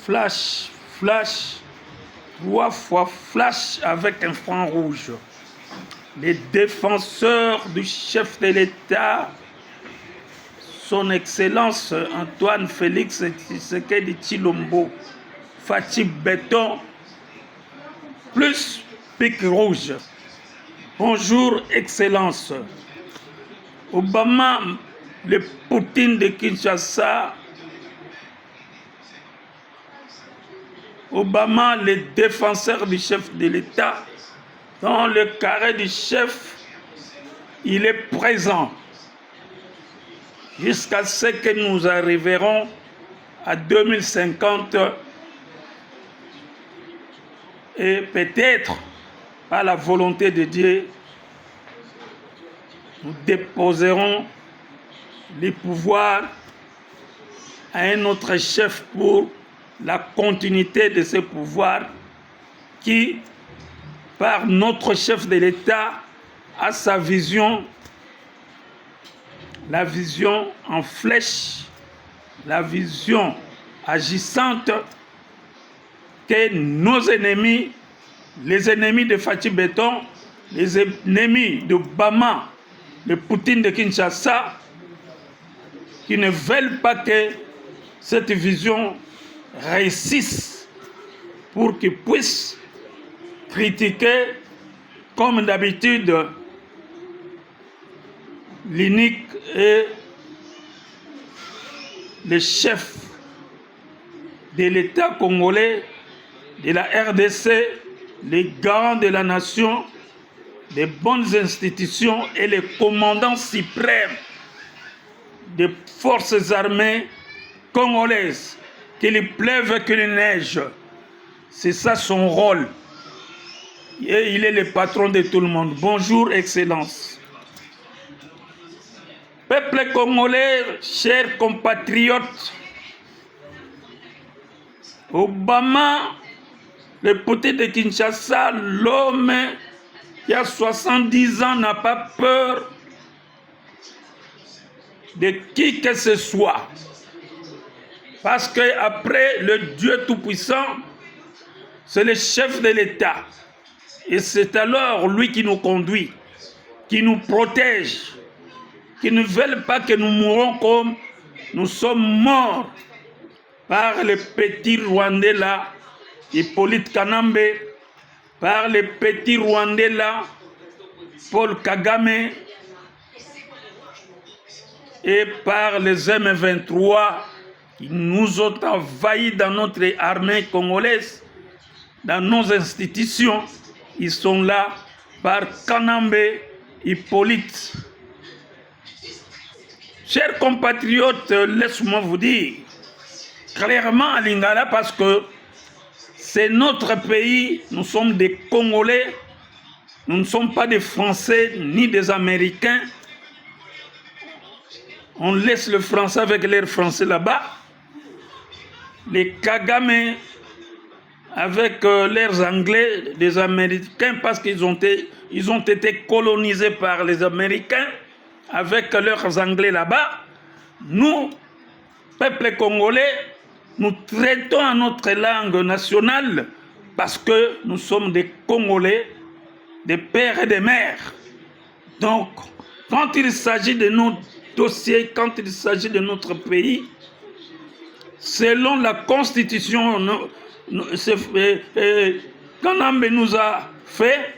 Flash, flash, 3 fois flash avec un point rouge. Les défenseurs du chef de l'État, son Excellence Antoine Félix Tshisekedi Tshilombo, Fachi Béton, plus pic rouge. Bonjour, Excellence. Obama, le Poutine de Kinshasa. Obama, le défenseur du chef de l'État. Dans le carré du chef, il est présent. Jusqu'à ce que nous arriverons à 2050 et peut-être, par la volonté de Dieu, nous déposerons les pouvoirs à un autre chef pour la continuité de ce pouvoir qui, par notre chef de l'État, a sa vision, la vision en flèche, la vision agissante que nos ennemis, les ennemis de Fachi Béton, les ennemis d'Obama, le Poutine de Kinshasa, qui ne veulent pas que cette vision réussisse pour qu'ils puissent critiquer, comme d'habitude, l'unique et le chef de l'État congolais, de la RDC, les garants de la nation, des bonnes institutions et le commandant suprême des forces armées congolaises, qu'il pleuve, qu'il neige. C'est ça son rôle. Et il est le patron de tout le monde. Bonjour, Excellence. Peuple congolais, chers compatriotes, Obama, le Poutine de Kinshasa, l'homme qui a 70 ans n'a pas peur de qui que ce soit. Parce qu'après le Dieu Tout-Puissant, c'est le chef de l'État. Et c'est alors lui qui nous conduit, qui nous protège, qui ne veut pas que nous mourons comme nous sommes morts par le petit Rwandais là, Hippolyte Kanambe, par le petit Rwandais là, Paul Kagame, et par les M23 qui nous ont envahis dans notre armée congolaise, dans nos institutions. Ils sont là par Kanambe, Hippolyte. Chers compatriotes, laisse-moi vous dire clairement à Lingala, parce que c'est notre pays, nous sommes des Congolais, nous ne sommes pas des Français ni des Américains. On laisse le français avec l'air français là-bas. Les Kagame avec leurs anglais, des Américains, parce qu'ils ont été colonisés par les Américains avec leurs anglais là-bas. Nous, peuple congolais, nous traitons à notre langue nationale parce que nous sommes des Congolais, des pères et des mères. Donc, quand il s'agit de nos dossiers, quand il s'agit de notre pays, selon la Constitution, Kanambe nous a fait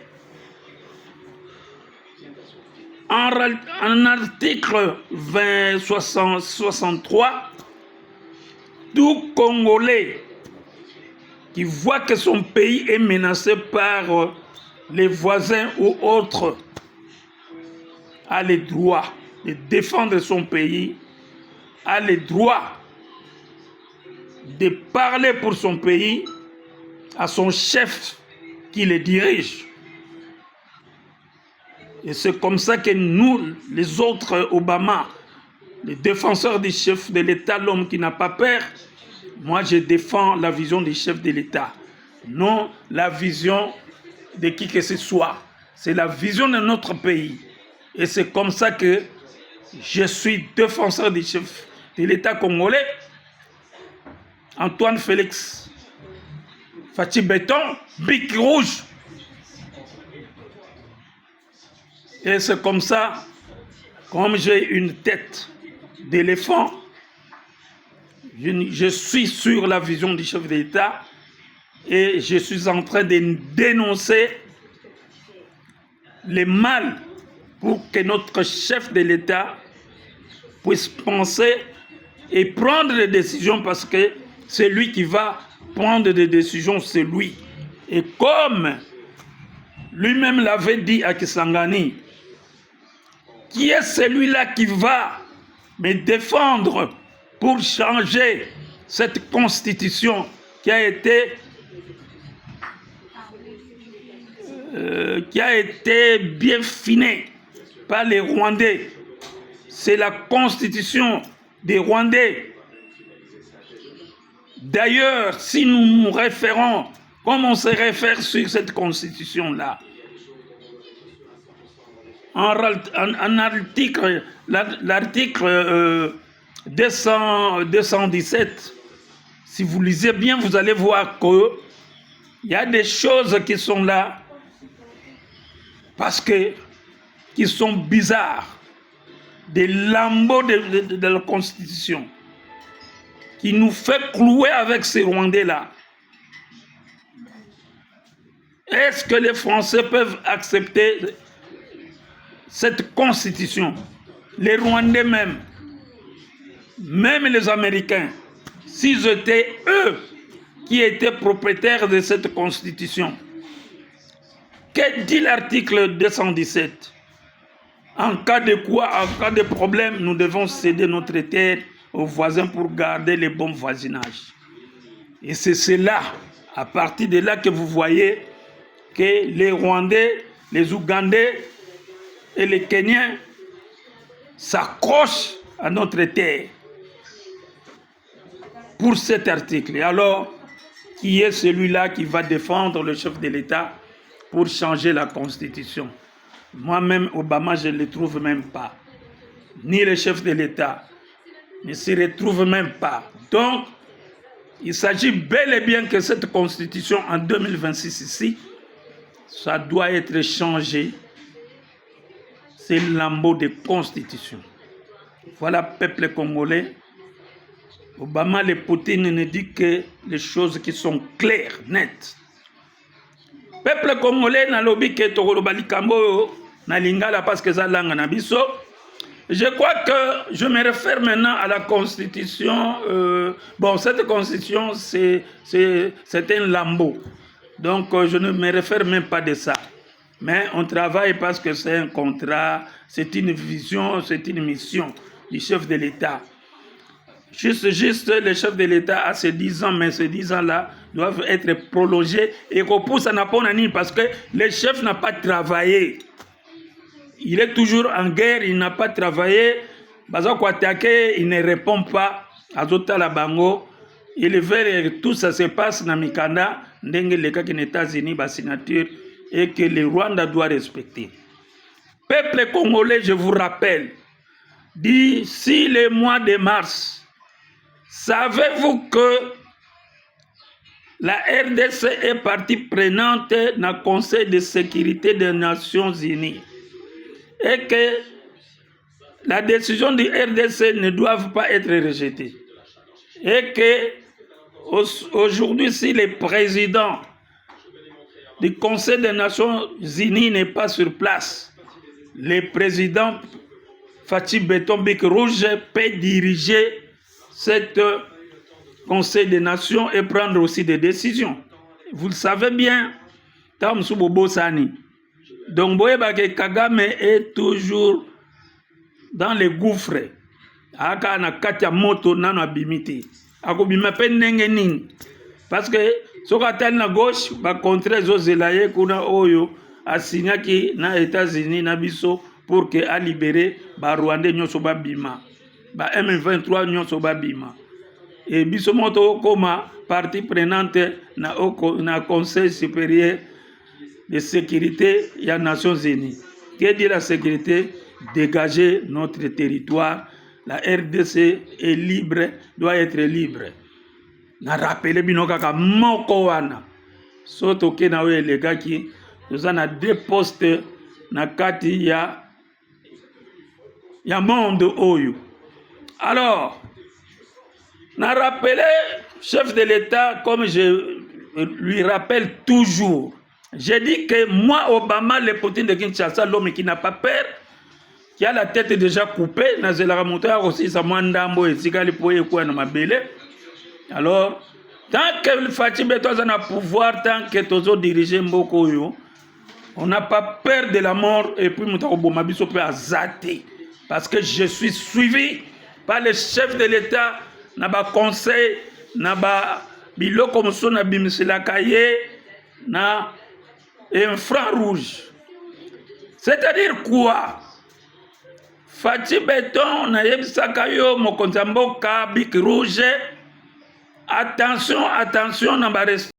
en article 63, tout Congolais qui voit que son pays est menacé par les voisins ou autres a le droit de défendre son pays, a le droit de parler pour son pays à son chef qui le dirige. Et c'est comme ça que nous, les autres Obama, les défenseurs du chef de l'État, l'homme qui n'a pas peur, moi je défends la vision du chef de l'État, non la vision de qui que ce soit. C'est la vision de notre pays. Et c'est comme ça que je suis défenseur du chef de l'État congolais. Antoine Félix Fachi Béton, Bic Rouge. Et c'est comme ça, comme j'ai une tête d'éléphant, je suis sur la vision du chef de l'État et je suis en train de dénoncer le mal pour que notre chef de l'État puisse penser et prendre des décisions, parce que c'est lui qui va prendre des décisions, c'est lui. Et comme lui-même l'avait dit à Kisangani, qui est celui-là qui va me défendre pour changer cette constitution qui a été bien finée par les Rwandais. C'est la constitution des Rwandais. D'ailleurs, si nous nous référons, comme on se réfère sur cette constitution-là, en article, l'article 217, si vous lisez bien, vous allez voir qu'il y a des choses qui sont là parce que qui sont bizarres, des lambeaux de la Constitution qui nous fait clouer avec ces Rwandais-là. Est-ce que les Français peuvent accepter cette Constitution? Les Rwandais même les Américains, s'ils étaient eux qui étaient propriétaires de cette Constitution, que dit l'article 217? En cas de quoi, en cas de problème, nous devons céder notre terre aux voisins pour garder le bon voisinage. Et c'est cela, à partir de là, que vous voyez que les Rwandais, les Ougandais et les Kenyans s'accrochent à notre terre pour cet article. Et alors, qui est celui-là qui va défendre le chef de l'État pour changer la Constitution? Moi-même, Obama, je ne le trouve même pas. Ni le chef de l'État ne s'y retrouve même pas. Donc, il s'agit bel et bien que cette Constitution, en 2026 ici, ça doit être changé. C'est lambeau de Constitution. Voilà, peuple congolais. Obama, le Poutine, ne dit que les choses qui sont claires, nettes. Peuple congolais, na lobi ke tokoloba likambo na lingala parce que ça langue na biso. Je crois que je me réfère maintenant à la Constitution. Bon, cette Constitution, c'est un lambeau. Donc, je ne me réfère même pas de ça. Mais on travaille parce que c'est un contrat, c'est une vision, c'est une mission du chef de l'État. Juste, le chef de l'État a ces 10 ans, mais ces 10 ans-là doivent être prolongés et qu'on pousse à Naponani parce que le chef n'a pas travaillé. Il est toujours en guerre, il n'a pas travaillé. Bazako attaqué, il ne répond pas. Azota la bango. Il veut que tout ça se passe dans Mikanda, ndenge le cas que les États-Unis ba signature et que le Rwanda doit respecter. Peuple congolais, je vous rappelle, d'ici le mois de mars, savez-vous que la RDC est partie prenante dans le Conseil de sécurité des Nations Unies et que la décision du RDC ne doit pas être rejetée et que aujourd'hui, si le président du Conseil des Nations Unies n'est pas sur place, le président Fachi Béton Bic Rouge peut diriger cet Conseil des Nations et prendre aussi des décisions. Vous le savez bien, Tam Soubobo Sani. Donc, Kagame est toujours dans les gouffres. Aka na katia moto nano abimiti. Ako bimape nenge nini. Parce que sokatal na gauche ba contre zozelaye kuna oyo asignaki na États-Unis na biso pour que a libérer ba Rwandais nyonso ba bima. Ba M23 nyonso ba bima. Et biso moto koma partie prenante na Conseil supérieur de sécurité des Nations Unies. Que dit la sécurité? Dégager notre territoire. La RDC est libre, doit être libre. na rappelé bino kaka moko wana so toke na oyo elekaki toza na 2 postes na kati ya monde oyo. Alors na rappelé chef de l'État comme je lui rappelle toujours. J'ai dit que moi Obama le Poutine de Kinshasa, l'homme qui n'a pas peur, qui a la tête déjà coupée, na zelaka moto aussi sa mwandambo etikali poye kwa na mabele. Alors tant que Fatou Beto a un pouvoir, tant que Tozo dirige Mboko yo, on n'a pas peur de la mort et puis Moutako Bomabiso peut azate. Parce que je suis suivi par le chef de l'État, na ba conseil, na ba biloko moso na bimisela kaye, na infrarouge. C'est-à-dire quoi? Fatou Beton na yebisaka yo mokonzi mboka Bic Rouge. Attention, attention,